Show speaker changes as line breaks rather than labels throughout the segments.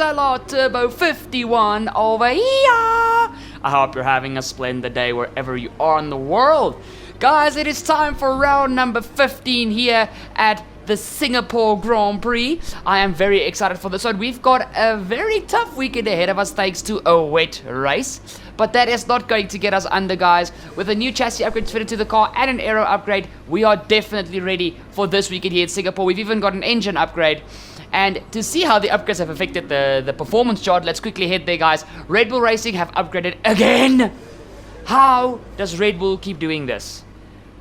Solar Turbo 51 over here. I hope you're having a splendid day wherever you are in the world. Guys, it is time for round number 15 here at the Singapore Grand Prix. I am very excited for this one. We've got a very tough weekend ahead of us thanks to a wet race. But that is not going to get us under, guys. With a new chassis upgrade fitted to the car and an aero upgrade, we are definitely ready for this weekend here in Singapore. We've even got an engine upgrade. And to see how the upgrades have affected the performance chart, let's quickly head there, guys. Red Bull Racing have upgraded again. How does Red Bull keep doing this?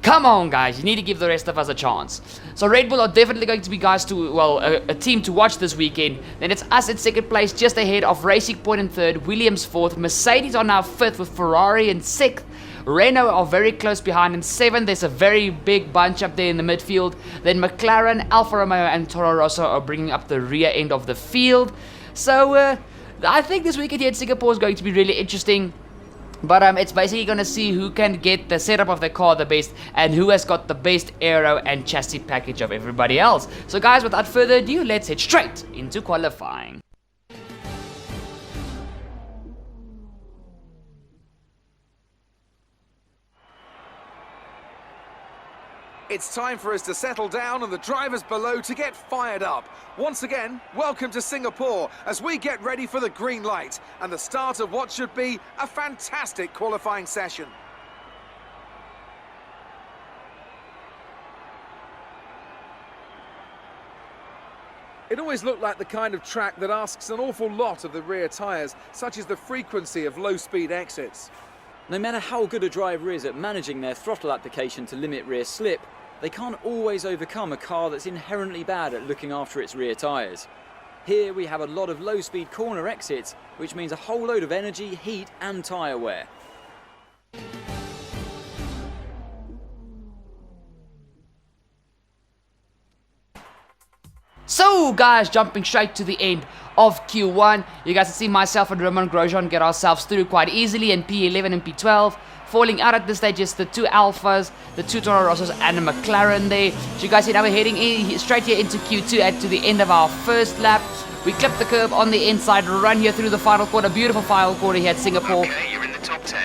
Come on, guys, you need to give the rest of us a chance. So Red Bull are definitely going to be, guys, a team to watch this weekend. Then it's us in second place, just ahead of Racing Point in third, Williams fourth, Mercedes are now fifth with Ferrari in sixth. Renault are very close behind in seventh. There's a very big bunch up there in the midfield. Then McLaren, Alfa Romeo and Toro Rosso are bringing up the rear end of the field. So I think this weekend here in Singapore is going to be really interesting. But it's basically going to see who can get the setup of the car the best and who has got the best aero and chassis package of everybody else. So guys, without further ado, let's head straight into qualifying.
It's time for us to settle down and the drivers below to get fired up. Once again, welcome to Singapore as we get ready for the green light and the start of what should be a fantastic qualifying session. It always looked like the kind of track that asks an awful lot of the rear tyres, such as the frequency of low-speed exits.
No matter how good a driver is at managing their throttle application to limit rear slip, they can't always overcome a car that's inherently bad at looking after its rear tyres. Here we have a lot of low-speed corner exits, which means a whole load of energy, heat and tyre wear.
So guys, jumping straight to the end of Q1, you guys can see myself and Roman Grosjean get ourselves through quite easily in P11 and P12. Falling out at this stage is the two Alphas, the two Toro Rossos and a McLaren there. So you guys see now we're heading straight here into Q2 and to the end of our first lap. We clip the curb on the inside, run here through the final quarter, beautiful final quarter here at Singapore.
Okay, you're in the top 10.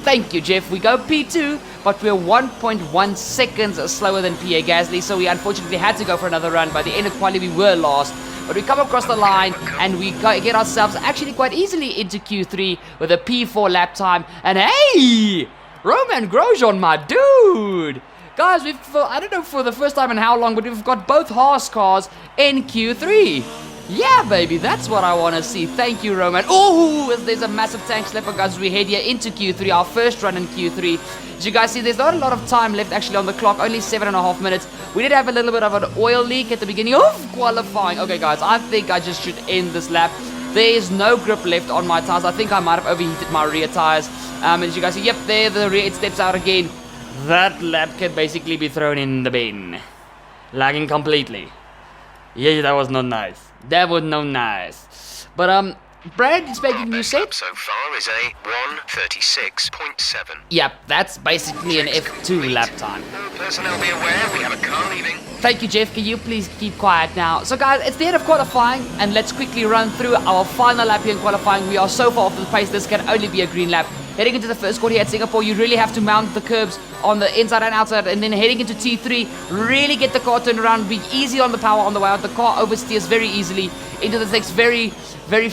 Thank you, Jeff. We go P2, but we're 1.1 seconds slower than PA Gasly, so we unfortunately had to go for another run. By the end of quali, we were lost. But we come across the line, and we get ourselves actually quite easily into Q3 with a P4 lap time. And hey! Roman Grosjean, my dude! Guys, I don't know for the first time in how long, but we've got both Haas cars in Q3. Yeah, baby, that's what I want to see. Thank you, Roman. Oh, there's a massive tank slipper, guys, as we head here into Q3, our first run in Q3. As you guys see, there's not a lot of time left actually on the clock, only 7.5 minutes. We did have a little bit of an oil leak at the beginning of qualifying. Okay, guys, I think I just should end this lap. There is no grip left on my tires. I think I might have overheated my rear tires. As you guys see, yep, there the rear, it steps out again. That lap can basically be thrown in the bin. Lagging completely. Yeah, that was not nice. That was not nice. But, Brad is making new set.
So far is a 1:36.7.
Yep, that's basically an F2 lap time.
Personnel be aware, we have a car leaving.
Thank you, Jeff. Can you please keep quiet now? So, guys, it's the end of qualifying, and let's quickly run through our final lap here in qualifying. We are so far off the pace, this can only be a green lap. Heading into the first quarter here at Singapore, you really have to mount the curbs on the inside and outside, and then heading into T3, really get the car turned around, be easy on the power on the way out. The car oversteers very easily into the next very, very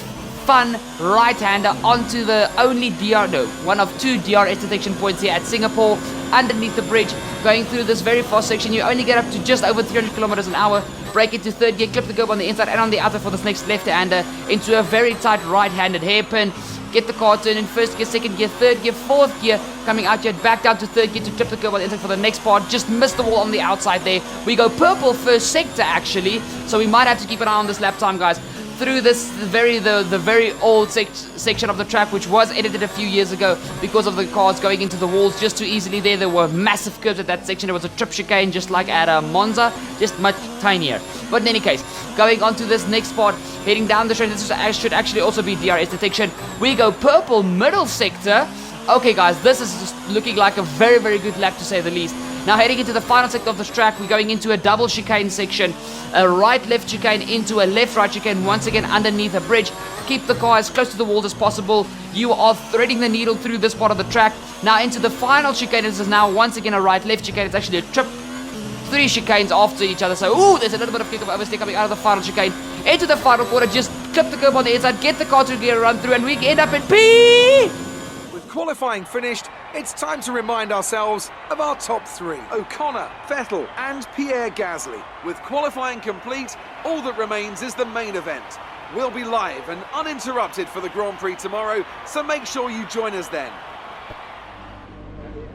fun right-hander onto the only one of two DRS detection points here at Singapore, underneath the bridge. Going through this very fast section, you only get up to just over 300 kilometers an hour. Break into third gear, clip the curb on the inside and on the outer for this next left-hander into a very tight right-handed hairpin. Get the car turned in first gear, second gear, third gear, fourth gear. Coming out here, back down to third gear to clip the curb on the inside for the next part. Just missed the wall on the outside there. We go purple first sector actually, so we might have to keep an eye on this lap time, guys. Through this the very old section of the track, which was edited a few years ago because of the cars going into the walls just too easily there. There were massive curves at that section. There was a trip chicane just like at Monza, just much tinier. But in any case, going on to this next part, heading down the straight, this should actually also be DRS detection. We go purple middle sector. Okay, guys, this is just looking like a very, very good lap to say the least. Now heading into the final sector of this track, we're going into a double chicane section, a right-left chicane into a left-right chicane, once again underneath a bridge. Keep the car as close to the walls as possible. You are threading the needle through this part of the track. Now into the final chicane. This is now once again a right-left chicane. It's actually a trip. 3 chicanes after each other. So, ooh, there's a little bit of kick of oversteer coming out of the final chicane. Into the final quarter, just clip the curb on the inside, get the car to get a run through, and we end up in P!
With qualifying finished, it's time to remind ourselves of our top 3. O'Connor, Vettel and Pierre Gasly. With qualifying complete, all that remains is the main event. We'll be live and uninterrupted for the Grand Prix tomorrow, so make sure you join us then.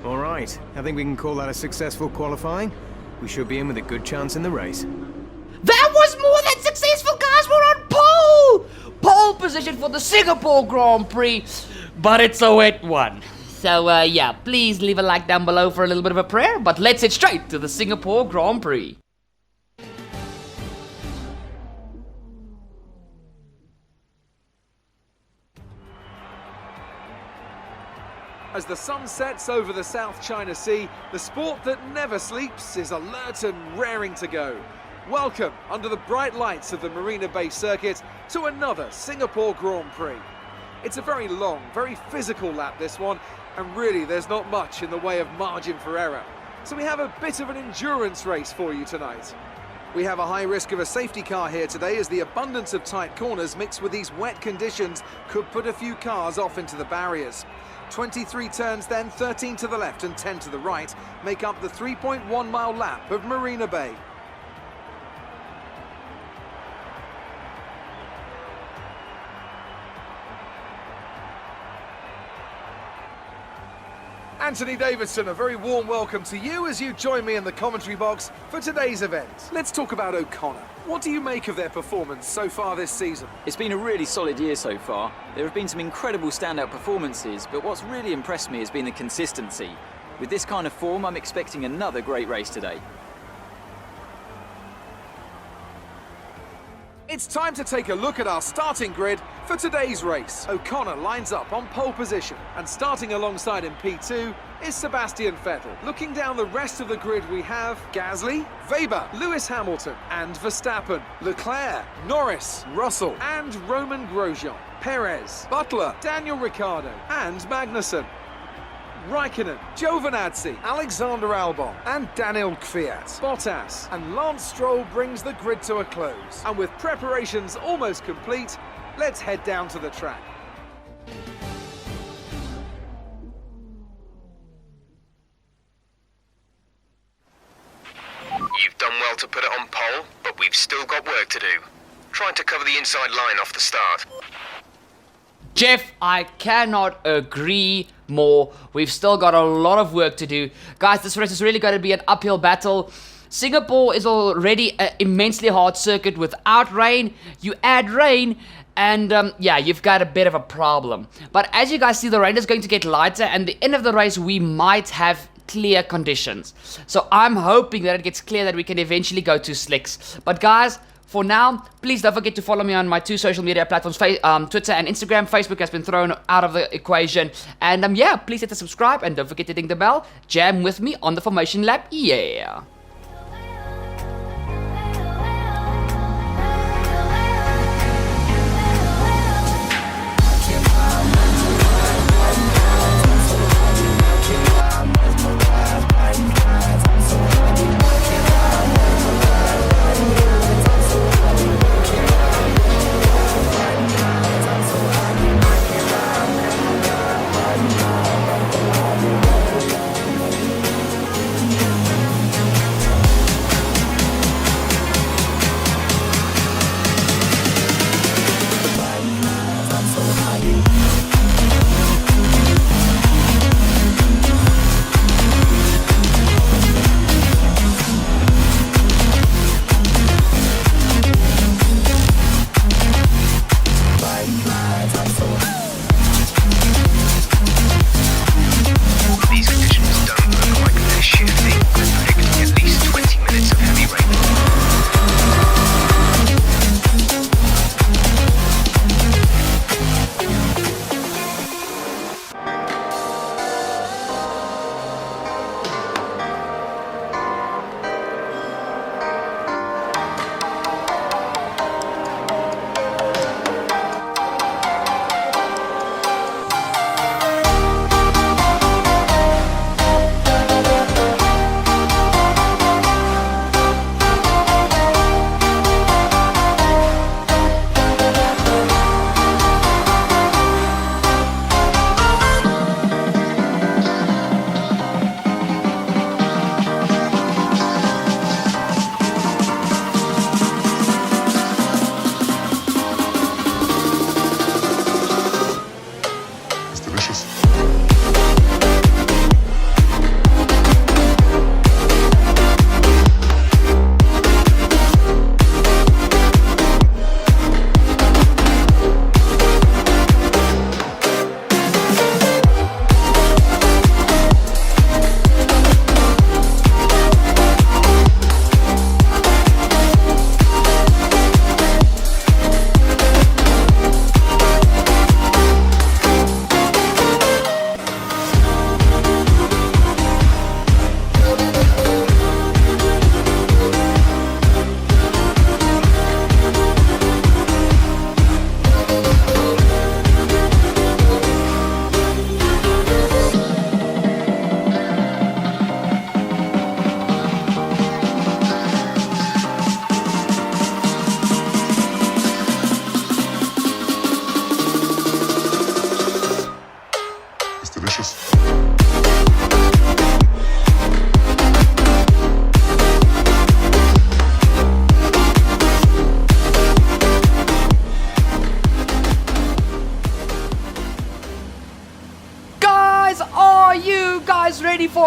All right, I think we can call that a successful qualifying. We should be in with a good chance in the race.
That was more than successful, guys. We're on pole! Pole position for the Singapore Grand Prix, but it's a wet one. So, yeah, please leave a like down below for a little bit of a prayer, but let's head straight to the Singapore Grand Prix.
As the sun sets over the South China Sea, the sport that never sleeps is alert and raring to go. Welcome, under the bright lights of the Marina Bay circuit, to another Singapore Grand Prix. It's a very long, very physical lap, this one, and really there's not much in the way of margin for error. So we have a bit of an endurance race for you tonight. We have a high risk of a safety car here today, as the abundance of tight corners mixed with these wet conditions could put a few cars off into the barriers. 23 turns then, 13 to the left and 10 to the right, make up the 3.1 mile lap of Marina Bay. Anthony Davidson, a very warm welcome to you as you join me in the commentary box for today's event. Let's talk about O'Connor. What do you make of their performance so far this season?
It's been a really solid year so far. There have been some incredible standout performances, but what's really impressed me has been the consistency. With this kind of form, I'm expecting another great race today.
It's time to take a look at our starting grid for today's race. O'Connor lines up on pole position, and starting alongside in P2 is Sebastian Vettel. Looking down the rest of the grid, we have Gasly, Weber, Lewis Hamilton and Verstappen, Leclerc, Norris, Russell and Roman Grosjean, Perez, Butler, Daniel Ricciardo and Magnussen, Raikkonen, Giovinazzi, Alexander Albon and Daniel Kvyat. Bottas and Lance Stroll brings the grid to a close. And with preparations almost complete, let's head down to the track.
You've done well to put it on pole, but we've still got work to do. Trying to cover the inside line off the start.
Jeff, I cannot agree more. We've still got a lot of work to do. Guys, this race is really going to be an uphill battle. Singapore is already an immensely hard circuit without rain. You add rain and yeah, you've got a bit of a problem. But as you guys see, the rain is going to get lighter, and the end of the race we might have clear conditions. So I'm hoping that it gets clear, that we can eventually go to slicks. But guys, for now, please don't forget to follow me on my 2 social media platforms, Twitter and Instagram. Facebook has been thrown out of the equation. And yeah, please hit the subscribe and don't forget to ding the bell. Jam with me on the formation lap, yeah.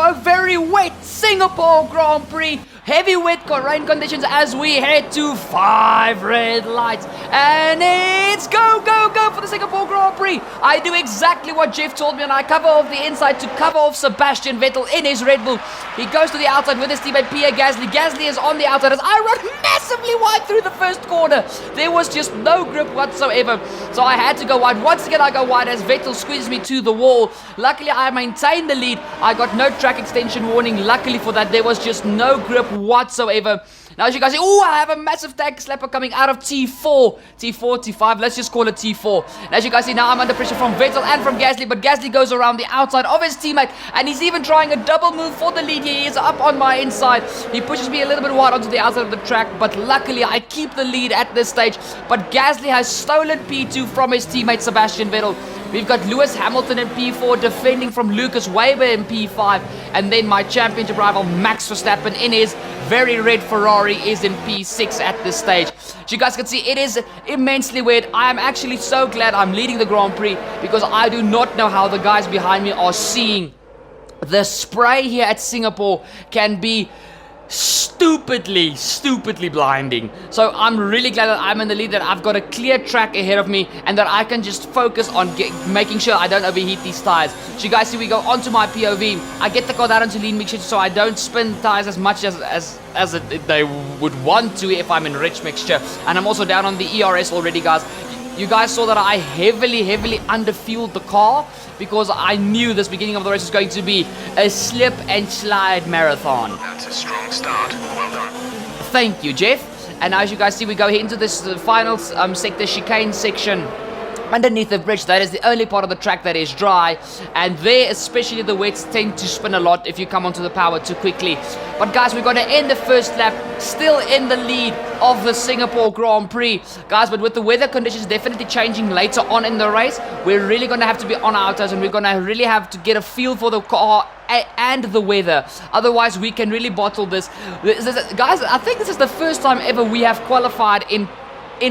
for a very wet Singapore Grand Prix. Heavy wet rain conditions as we head to 5 red lights. And it's go for the Singapore Grand Prix. I do exactly what Jeff told me, and I cover off the inside to cover off Sebastian Vettel in his Red Bull. He goes to the outside with his teammate Pierre Gasly. Gasly is on the outside as I run massively wide through the first corner. There was just no grip whatsoever, so I had to go wide. Once again I go wide as Vettel squeezes me to the wall. Luckily I maintained the lead. I got no track extension warning. Luckily for that, there was just no grip whatsoever. Now as you guys see, I have a massive tag slapper coming out of T4, T5, let's just call it T4. And as you guys see, now I'm under pressure from Vettel and from Gasly, but Gasly goes around the outside of his teammate, and he's even trying a double move for the lead. He is up on my inside. He pushes me a little bit wide onto the outside of the track, but luckily I keep the lead at this stage. But Gasly has stolen P2 from his teammate Sebastian Vettel. We've got Lewis Hamilton in P4 defending from Lucas Weber in P5, and then my championship rival Max Verstappen in his very red Ferrari is in P6 at this stage. As you guys can see, it is immensely wet. I am actually so glad I'm leading the Grand Prix because I do not know how the guys behind me are seeing. The spray here at Singapore can be stupidly blinding. So I'm really glad that I'm in the lead, that I've got a clear track ahead of me, and that I can just focus on making sure I don't overheat these tires. So you guys see, we go onto my POV. I get the car down into lean mixture so I don't spin tires as much as they would want to if I'm in rich mixture. And I'm also down on the ERS already, guys. You guys saw that I heavily underfueled the car because I knew this beginning of the race was going to be a slip and slide marathon.
That's a strong start. Well done.
Thank you, Jeff. And as you guys see, we go into this final sector chicane section underneath the bridge. That is the only part of the track that is dry, and there especially the wets tend to spin a lot if you come onto the power too quickly. But guys, we're going to end the first lap still in the lead of the Singapore Grand Prix, guys. But with the weather conditions definitely changing later on in the race, we're really going to have to be on our toes, and we're going to really have to get a feel for the car and the weather. Otherwise we can really bottle this. Guys, I think this is the first time ever we have qualified in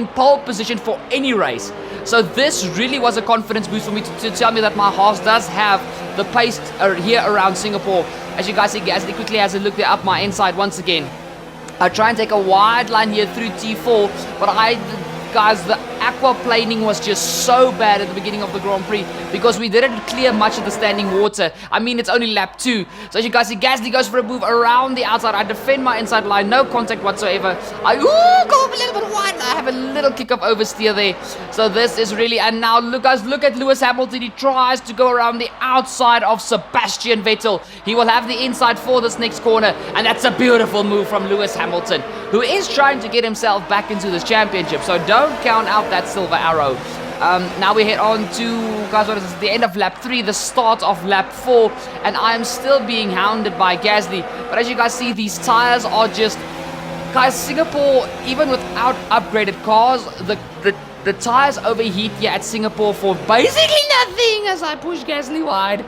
pole position for any race. So this really was a confidence boost for me to tell me that my horse does have the pace here around Singapore. As you guys see, Gasly quickly has a look there up my inside once again. I try and take a wide line here through T4, but guys, the aquaplaning was just so bad at the beginning of the Grand Prix because we didn't clear much of the standing water. I mean, it's only lap 2. So as you guys see, Gasly goes for a move around the outside. I defend my inside line, no contact whatsoever. I go a little bit wide. I have a little kick of oversteer there. So this is really, and now look guys, look at Lewis Hamilton. He tries to go around the outside of Sebastian Vettel. He will have the inside for this next corner, and that's a beautiful move from Lewis Hamilton, who is trying to get himself back into this championship. So don't count out that silver arrow. Now we head on to, guys, what is this? The end of lap 3, the start of lap 4, and I am still being hounded by Gasly. But as you guys see, these tires are just, guys, Singapore, even without upgraded cars, the tires overheat here at Singapore for basically nothing as I push Gasly wide.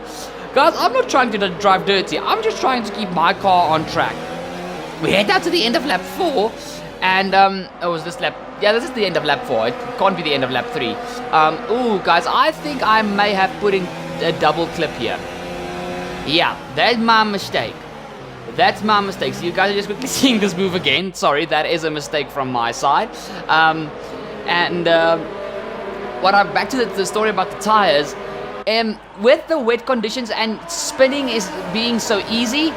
Guys, I'm not trying to drive dirty. I'm just trying to keep my car on track. We head down to the end of lap 4, and oh, was this lap? Yeah, this is the end of lap 4. It can't be the end of lap 3. Ooh, guys, I think I may have put in a double clip here. Yeah, that's my mistake. That's my mistake. So you guys are just quickly seeing this move again. Sorry, that is a mistake from my side. Back to the story about the tires. With the wet conditions and spinning is being so easy,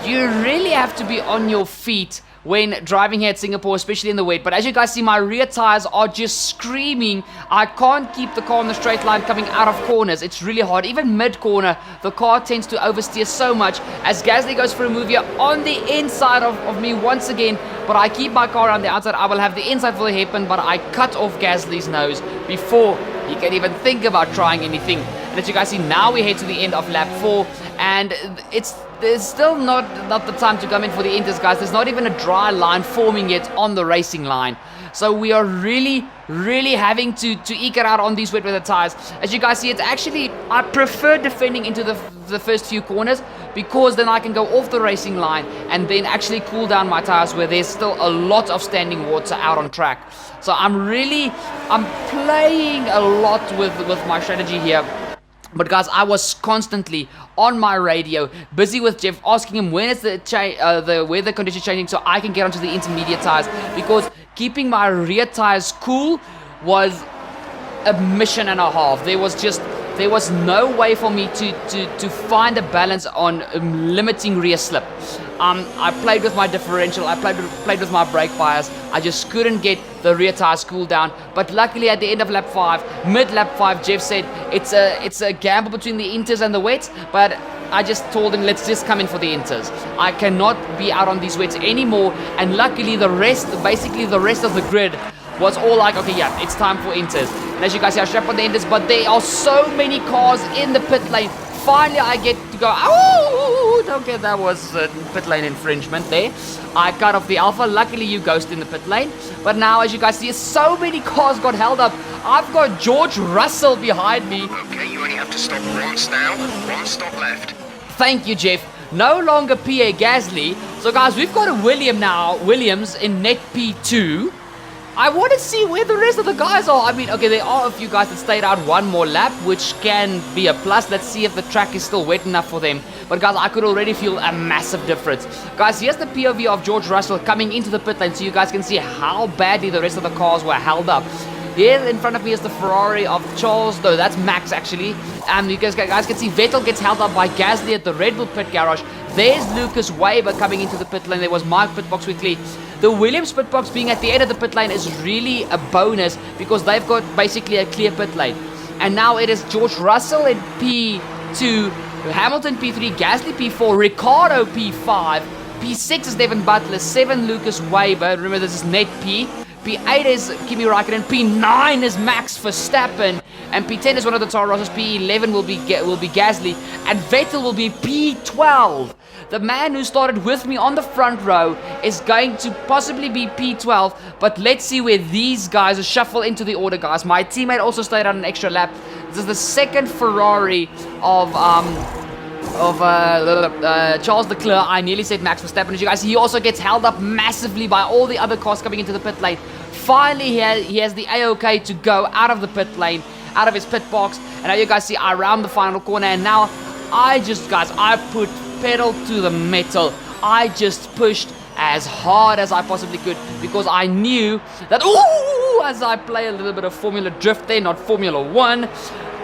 you really have to be on your feet when driving here at Singapore, especially in the wet. But as you guys see, my rear tires are just screaming. I can't keep the car on the straight line coming out of corners. It's really hard. Even mid-corner, the car tends to oversteer so much as Gasly goes for a move here on the inside of me once again. But I keep my car on the outside. I will have the inside for the hairpin, but I cut off Gasly's nose before he can even think about trying anything. And as you guys see, now we head to the end of lap 4, and there's still not the time to come in for the inters, guys. There's not even a dry line forming yet on the racing line. So we are really having to eke it out on these wet weather tires. As you guys see, it's actually, I prefer defending into the first few corners because then I can go off the racing line and then actually cool down my tires where there's still a lot of standing water out on track. So I'm playing a lot with my strategy here. But guys, I was constantly on my radio, busy with Jeff, asking him when is the weather condition changing so I can get onto the intermediate tires, because keeping my rear tires cool was a mission and a half. There was no way for me to find a balance on limiting rear slip. I played with my differential, I played with my brake bias. I just couldn't get the rear tires cooled down. But luckily at the end of lap 5, mid lap 5, Jeff said it's a gamble between the inters and the wets, but I just told him, let's just come in for the inters. I cannot be out on these wets anymore. And luckily basically the rest of the grid was all like, okay, yeah, it's time for inters. And as you guys see, I strap on the inters, but there are so many cars in the pit lane. Finally, I get to go, okay, that was pit lane infringement there. I cut off the Alpha. Luckily, you ghost in the pit lane. But now, as you guys see, so many cars got held up. I've got George Russell behind me.
Okay, you only have to stop once now. One stop left.
Thank you, Jeff. No longer Pierre Gasly. So, guys, we've got a Williams in net P2. I want to see where the rest of the guys are. I mean, okay, there are a few guys that stayed out one more lap, which can be a plus. Let's see if the track is still wet enough for them. But guys, I could already feel a massive difference. Guys, here's the POV of George Russell coming into the pit lane, so you guys can see how badly the rest of the cars were held up. Here in front of me is the Ferrari of Charles, though that's Max actually. You guys can see Vettel gets held up by Gasly at the Red Bull pit garage. There's Lucas Weber coming into the pit lane. There was Mike pit box quickly. The Williams pit box being at the end of the pit lane is really a bonus because they've got basically a clear pit lane. And now it is George Russell in P2, Hamilton P3, Gasly P4, Ricciardo P5, P6 is Devin Butler, 7 Lucas Weber, remember this is net P. P8 is Kimi Raikkonen, P9 is Max Verstappen, and P10 is one of the Toro Rossos, P11 will be Gasly, and Vettel will be P12. The man who started with me on the front row is going to possibly be P12, but let's see where these guys shuffle into the order, guys. My teammate also stayed on an extra lap. This is the second Ferrari of Charles Leclerc. I nearly said Max Verstappen. As you guys see, he also gets held up massively by all the other cars coming into the pit lane. Finally, he has the A-OK to go out of the pit lane, out of his pit box. And now you guys see I round the final corner, and now I put pedal to the metal. I just pushed as hard as I possibly could because I knew that, as I play a little bit of Formula Drift there, not Formula 1,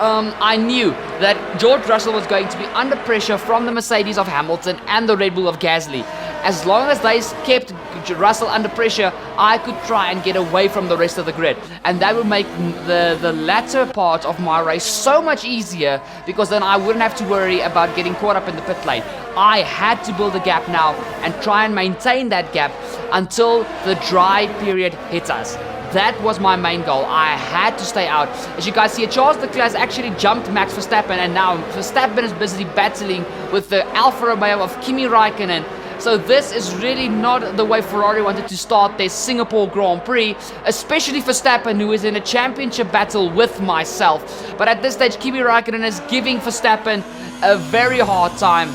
I knew that George Russell was going to be under pressure from the Mercedes of Hamilton and the Red Bull of Gasly. As long as they kept Russell under pressure, I could try and get away from the rest of the grid. And that would make the latter part of my race so much easier because then I wouldn't have to worry about getting caught up in the pit lane. I had to build a gap now and try and maintain that gap until the dry period hits us. That was my main goal. I had to stay out. As you guys see, Charles Leclerc actually jumped Max Verstappen, and now Verstappen is busy battling with the Alfa Romeo of Kimi Raikkonen. So this is really not the way Ferrari wanted to start their Singapore Grand Prix, especially Verstappen, who is in a championship battle with myself. But at this stage, Kimi Raikkonen is giving Verstappen a very hard time.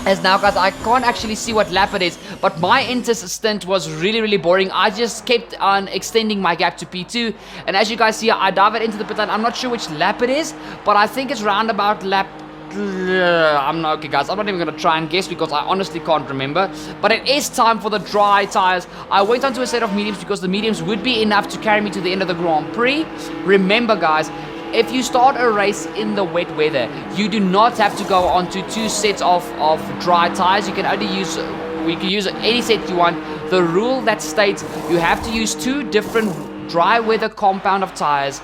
As now, guys, I can't actually see what lap it is, but my inters stint was really boring. I just kept on extending my gap to P2, and as you guys see, I dive it into the pit lane. I'm not sure which lap it is, but I think it's round about lap... okay, guys, I'm not even going to try and guess because I honestly can't remember. But it is time for the dry tires. I went onto a set of mediums because the mediums would be enough to carry me to the end of the Grand Prix. Remember, guys, if you start a race in the wet weather, you do not have to go onto 2 sets of dry tires. You can only use, we can use any set you want. The rule that states you have to use 2 different dry weather compound of tires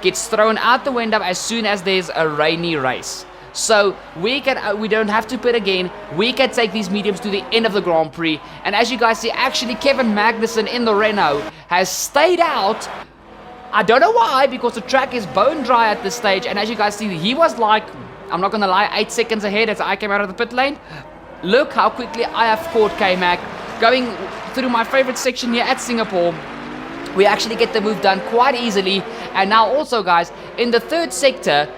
gets thrown out the window as soon as there's a rainy race. So we don't have to pit again. We can take these mediums to the end of the Grand Prix. And as you guys see, actually Kevin Magnussen in the Renault has stayed out. I don't know why, because the track is bone dry at this stage. And as you guys see, he was like, I'm not going to lie, 8 seconds ahead as I came out of the pit lane. Look how quickly I have caught K-Mag. Going through my favorite section here at Singapore, we actually get the move done quite easily. And now also, guys, in the 3rd sector,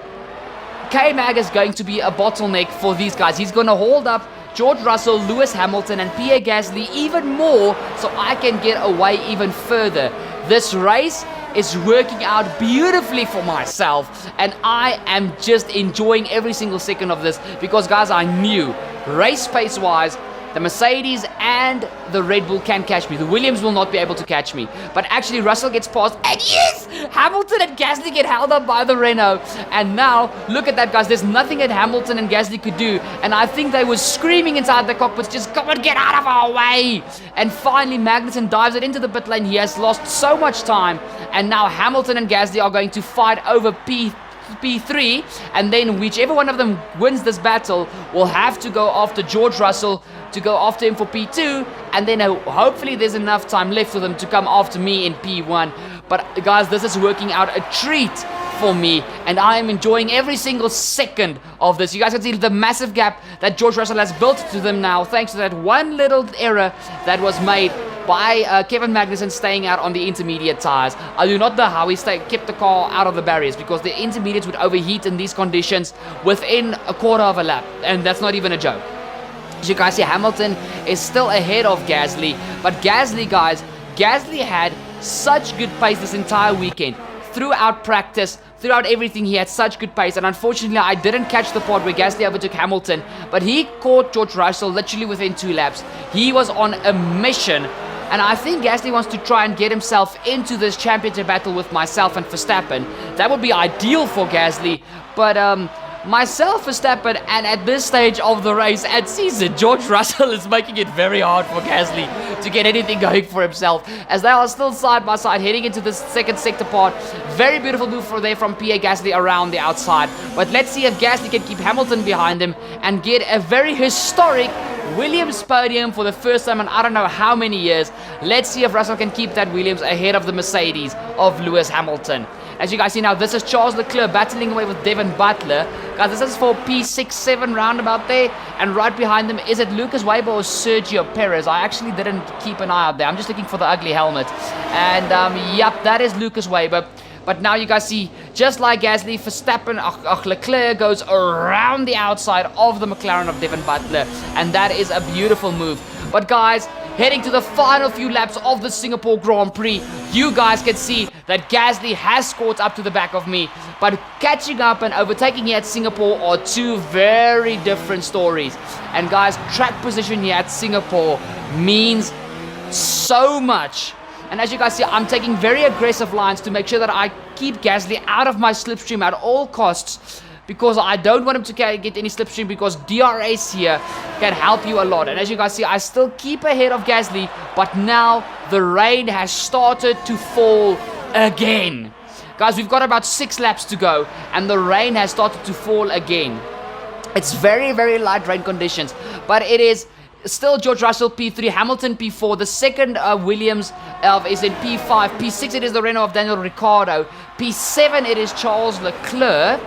K-Mag is going to be a bottleneck for these guys. He's going to hold up George Russell, Lewis Hamilton, and Pierre Gasly even more so I can get away even further. This race is working out beautifully for myself, and I am just enjoying every single second of this because, guys, I knew race pace wise the Mercedes and the Red Bull can catch me. The Williams will not be able to catch me. But actually, Russell gets past, and yes! Hamilton and Gasly get held up by the Renault. And now, look at that, guys. There's nothing that Hamilton and Gasly could do. And I think they were screaming inside the cockpits, just come and get out of our way. And finally, Magnussen dives it into the pit lane. He has lost so much time. And now Hamilton and Gasly are going to fight over P3, and then whichever one of them wins this battle will have to go after George Russell to go after him for P2, and then hopefully there's enough time left for them to come after me in P1. But guys, this is working out a treat for me, and I am enjoying every single second of this. You guys can see the massive gap that George Russell has built to them now, thanks to that one little error that was made by Kevin Magnussen staying out on the intermediate tires. I do not know how he kept the car out of the barriers, because the intermediates would overheat in these conditions within a quarter of a lap, and that's not even a joke. As you guys see, Hamilton is still ahead of Gasly, but Gasly, guys, Gasly had such good pace this entire weekend. Throughout practice, throughout everything, he had such good pace, and unfortunately I didn't catch the part where Gasly overtook Hamilton, but he caught George Russell literally within 2 laps. He was on a mission, and I think Gasly wants to try and get himself into this championship battle with myself and Verstappen. That would be ideal for Gasly, but myself, Verstappen, and at this stage of the race and season, George Russell is making it very hard for Gasly to get anything going for himself, as they are still side by side heading into this second sector part. Very beautiful move for there from Pierre Gasly around the outside, but let's see if Gasly can keep Hamilton behind him and get a very historic Williams podium for the first time in I don't know how many years. Let's see if Russell can keep that Williams ahead of the Mercedes of Lewis Hamilton. As you guys see now, this is Charles Leclerc battling away with Devin Butler. Guys, this is for P6-7 roundabout there. And right behind them, is it Lucas Weber or Sergio Perez? I actually didn't keep an eye out there. I'm just looking for the ugly helmet. And yep, that is Lucas Weber. But now you guys see, just like Gasly, Verstappen, Leclerc goes around the outside of the McLaren of Devin Butler. And that is a beautiful move. But guys, heading to the final few laps of the Singapore Grand Prix, you guys can see that Gasly has caught up to the back of me. But catching up and overtaking here at Singapore are two very different stories. And guys, track position here at Singapore means so much. And as you guys see, I'm taking very aggressive lines to make sure that I keep Gasly out of my slipstream at all costs, because I don't want him to get any slipstream, because DRS here can help you a lot. And as you guys see, I still keep ahead of Gasly, but now the rain has started to fall again. Guys, we've got about 6 laps to go, and the rain has started to fall again. It's very, very light rain conditions, but it is still George Russell P3, Hamilton P4, the second Williams is in P5, P6 it is the Renault of Daniel Ricciardo, P7 it is Charles Leclerc.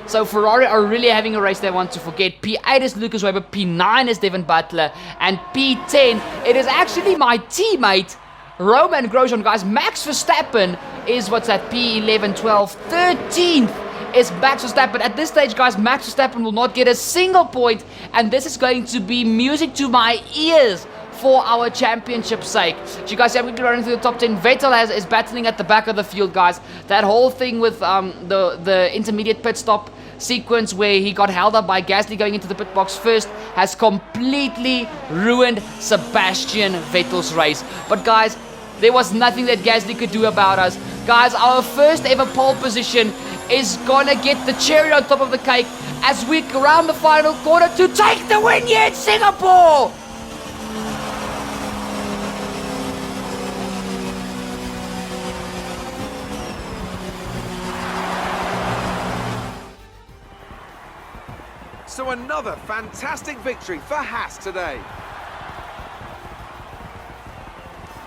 So Ferrari are really having a race they want to forget. P8 is Lucas Weber, P9 is Devin Butler, and P10 it is actually my teammate Roman Grosjean. Guys, Max Verstappen is what's that, P11, 12, 13th is Max Verstappen. At this stage, guys, Max Verstappen will not get a single point, and this is going to be music to my ears for our championship's sake. So you guys see, I'm going to be running through the top 10. Vettel is battling at the back of the field, guys. That whole thing with the intermediate pit stop sequence where he got held up by Gasly going into the pit box first has completely ruined Sebastian Vettel's race. But guys, there was nothing that Gasly could do about us. Guys, our first ever pole position is gonna get the cherry on top of the cake as we round the final quarter to take the win here in Singapore!
So another fantastic victory for Haas today.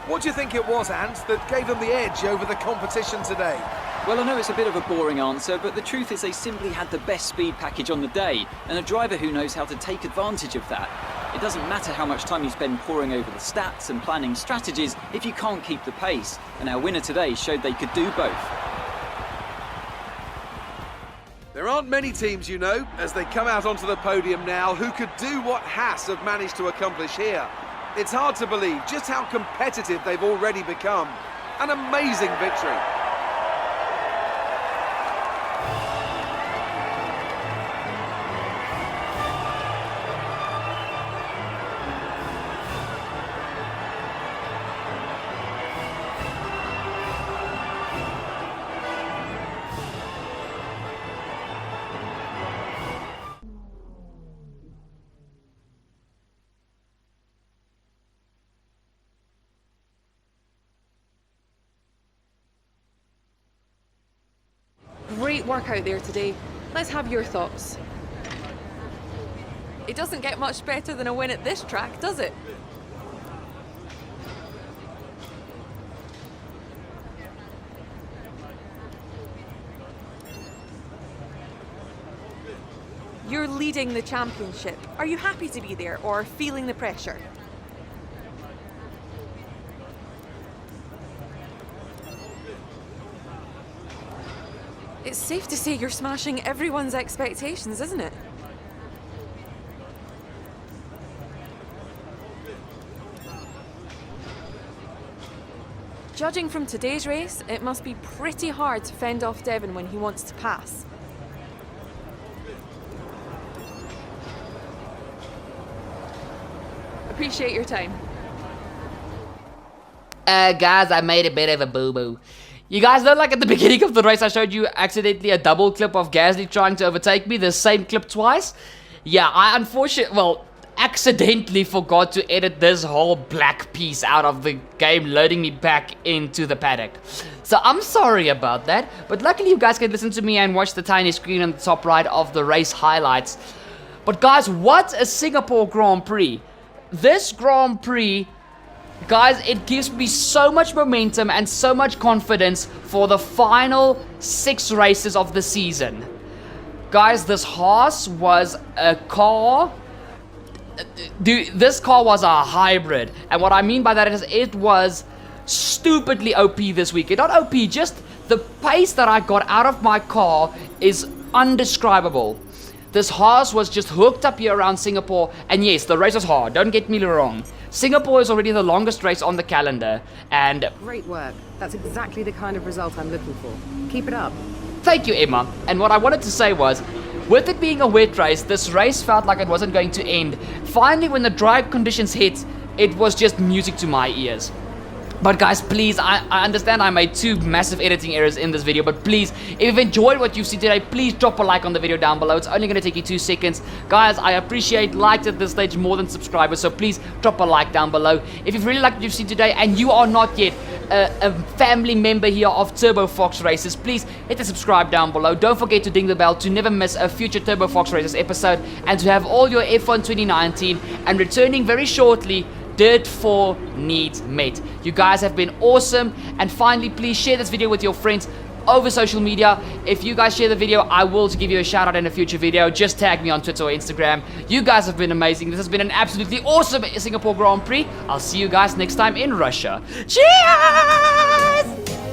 What do you think it was, Ant, that gave them the edge over the competition today?
Well, I know it's a bit of a boring answer, but the truth is they simply had the best speed package on the day, and a driver who knows how to take advantage of that. It doesn't matter how much time you spend poring over the stats and planning strategies if you can't keep the pace, and our winner today showed they could do both.
There aren't many teams, you know, as they come out onto the podium now, who could do what Haas have managed to accomplish here. It's hard to believe just how competitive they've already become. An amazing victory.
Great work out there today. Let's have your thoughts. It doesn't get much better than a win at this track, does it? You're leading the championship. Are you happy to be there or feeling the pressure? It's safe to say you're smashing everyone's expectations, isn't it? Judging from today's race, it must be pretty hard to fend off Devon when he wants to pass. Appreciate your time.
Guys, I made a bit of a boo-boo. You guys know, like at the beginning of the race, I showed you accidentally a double clip of Gasly trying to overtake me, the same clip twice? Yeah, I accidentally forgot to edit this whole black piece out of the game, loading me back into the paddock. So I'm sorry about that, but luckily you guys can listen to me and watch the tiny screen on the top right of the race highlights. But guys, what a Singapore Grand Prix. This Grand Prix, guys, it gives me so much momentum and so much confidence for the final 6 races of the season. Guys, this Haas was a car. Dude, this car was a hybrid. And what I mean by that is it was stupidly OP this weekend. Not OP, just the pace that I got out of my car is undescribable. This Haas was just hooked up here around Singapore, and yes, the race was hard, don't get me wrong. Singapore is already the longest race on the calendar, and...
Great work. That's exactly the kind of result I'm looking for. Keep it up.
Thank you, Emma. And what I wanted to say was, with it being a wet race, this race felt like it wasn't going to end. Finally, when the dry conditions hit, it was just music to my ears. But guys, please, I understand I made 2 massive editing errors in this video, but please, if you've enjoyed what you've seen today, please drop a like on the video down below. It's only going to take you 2 seconds. Guys, I appreciate likes at this stage more than subscribers, so please drop a like down below. If you've really liked what you've seen today and you are not yet a family member here of Turbo Fox Races, please hit the subscribe down below. Don't forget to ding the bell to never miss a future Turbo Fox Races episode, and to have all your F1 2019 and returning very shortly, Dirt 4 needs met. You guys have been awesome, and finally, please share this video with your friends over social media. If you guys share the video, I will give you a shout out in a future video. Just tag me on Twitter or Instagram. You guys have been amazing. This has been an absolutely awesome Singapore Grand Prix. I'll see you guys next time in Russia. Cheers!